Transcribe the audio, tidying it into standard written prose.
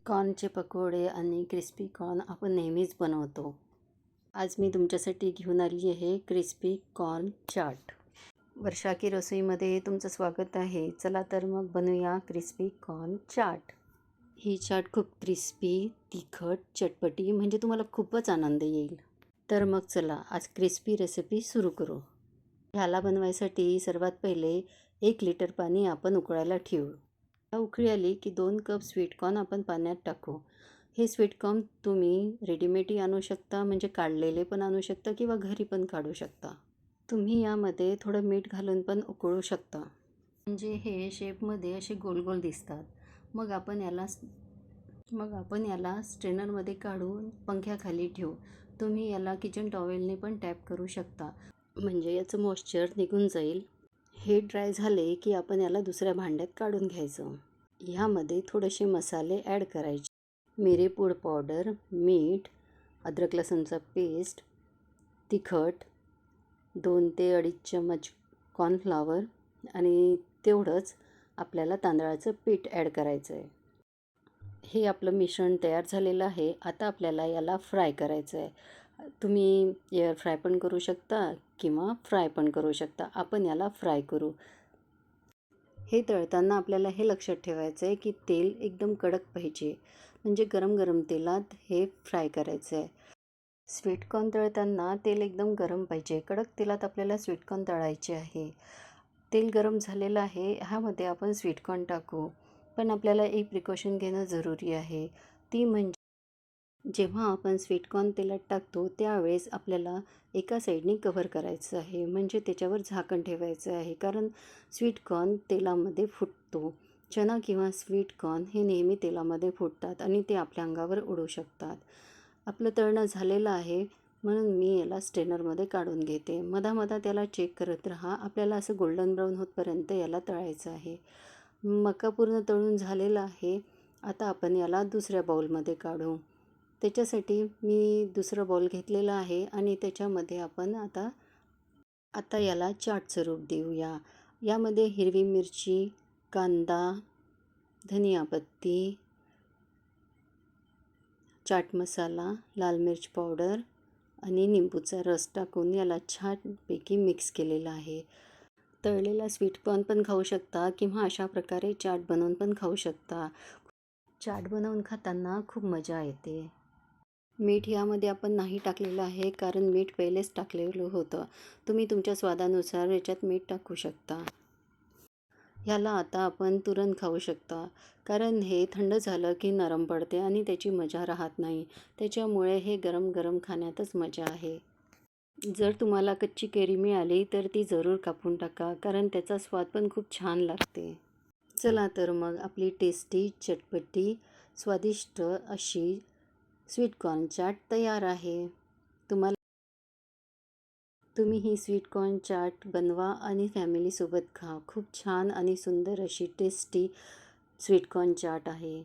कॉर्नचे पकोडे आणि crispy corn आपण नेहमीच बनवतो. आज मी तुमच्यासाठी घेऊन आली आहे क्रिस्पी कॉर्न चाट. वर्षा की रसोईमध्ये तुमचं स्वागत आहे. चला तर मग बनवूया क्रिस्पी कॉर्न चाट. ही चाट खूप क्रिस्पी, तिखट, चटपटी म्हणजे तुम्हाला खूपच आनंद येईल. तर मग चला आज क्रिस्पी रेसिपी सुरू करू. ह्याला बनवायसाठी सर्वात पहिले 1 लिटर पाणी आपण उकळायला ठेवू. उकळी आली की 2 कप स्वीटकॉर्न आपण पाण्यात टाकू. हे स्वीटकॉर्न तुम्ही रेडीमेडही आणू शकता, म्हणजे काढलेले पण आणू शकता किंवा घरी पण काढू शकता. तुम्ही यामध्ये थोडं मीठ घालून पण उकळू शकता, म्हणजे हे शेपमध्ये असे गोल गोल दिसतात. मग आपण याला स्ट्रेनरमध्ये काढून पंख्याखाली ठेवू. तुम्ही याला किचन टॉवेलने पण टॅप करू शकता, म्हणजे याचं मॉइश्चर निघून जाईल. हे ड्राय झाले की आपण याला दुसऱ्या भांड्यात काढून घ्यायचं. ह्यामध्ये थोडेसे मसाले ॲड करायचे. मिरेपूड पावडर, मीठ, अद्रक लसूणचा पेस्ट, तिखट, 2 ते 2.5 चमच कॉर्नफ्लॉवर आणि तेवढंच आपल्याला तांदळाचं पीठ ॲड करायचं आहे. हे आपलं मिश्रण तयार झालेलं आहे. आता आपल्याला याला फ्राय करायचं आहे. तुम्ही एअर फ्राय पण करू शकता किंवा फ्राय पण करू शकता. आपण याला फ्राय करू. हे तळताना आपल्याला हे लक्षात ठेवायचं आहे की तेल एकदम कडक पाहिजे, म्हणजे गरम गरम तेलात हे फ्राय करायचं आहे. स्वीटकॉर्न तळताना तेल एकदम गरम पाहिजे. कडक तेलात आपल्याला स्वीटकॉर्न तळायचे आहे. तेल गरम झालेलं आहे. ह्यामध्ये आपण स्वीटकॉर्न टाकू. पण आपल्याला एक प्रिकॉशन घेणं जरुरी आहे. ती म्हणजे जेव्हा आपण स्वीटकॉर्न तेलात टाकतो त्यावेळेस आपल्याला एका साईडने कव्हर करायचं आहे, म्हणजे त्याच्यावर झाकण ठेवायचं आहे. कारण स्वीटकॉर्न तेलामध्ये फुटतो. चना किंवा स्वीटकॉर्न हे नेहमी तेलामध्ये फुटतात आणि ते आपल्या अंगावर उडू शकतात. आपलं तळणं झालेलं आहे, म्हणून मी याला स्ट्रेनरमध्ये काढून घेते. मधामधा त्याला चेक करत राहा. आपल्याला असं गोल्डन ब्राऊन होतपर्यंत याला तळायचं आहे. मका पूर्ण तळून झालेला आहे. आता आपण याला दुसऱ्या बाउलमध्ये काढू. त्याच्यासाठी मी दुसरं बाउल घेतलेलं आहे आणि त्याच्यामध्ये आपण आता याला चाटचं रूप देऊया. यामध्ये हिरवी मिरची, कांदा, धनिया पत्ती, चाट मसाला, लाल मिर्च पावडर आणि निंबूचा रस टाकून याला छानपैकी मिक्स केलेलं आहे. तळलेला स्वीटकॉर्न पण खाऊ शकता किंवा अशा प्रकारे चाट बनवून पण खाऊ शकता. चाट बनवून खाताना खूप मजा येते. मीठ यामध्ये आपण नाही टाकलेलं आहे, कारण मीठ पहिलेच टाकलेलं होतं. तुम्ही तुमच्या स्वादानुसार याच्यात मीठ टाकू शकता. ह्याला आता आपण तुरंत खाऊ शकता, कारण हे थंड झालं की नरम पडते आणि त्याची मजा राहत नाही. त्याच्यामुळे हे गरम गरम खाण्यातच मजा आहे. जर तुम्हाला कच्ची केळी मिळाली तर ती जरूर कापून टाका, कारण त्याचा स्वाद पण खूप छान लागते. चला तर मग आपली टेस्टी, चटपटी, स्वादिष्ट अशी स्वीटकॉर्न चाट तयार आहे. तुम्ही ही स्वीटकॉर्न चाट बनवा आणि फॅमिलीसोबत खा. खूप छान आणि सुंदर अशी टेस्टी स्वीटकॉर्न चाट आहे.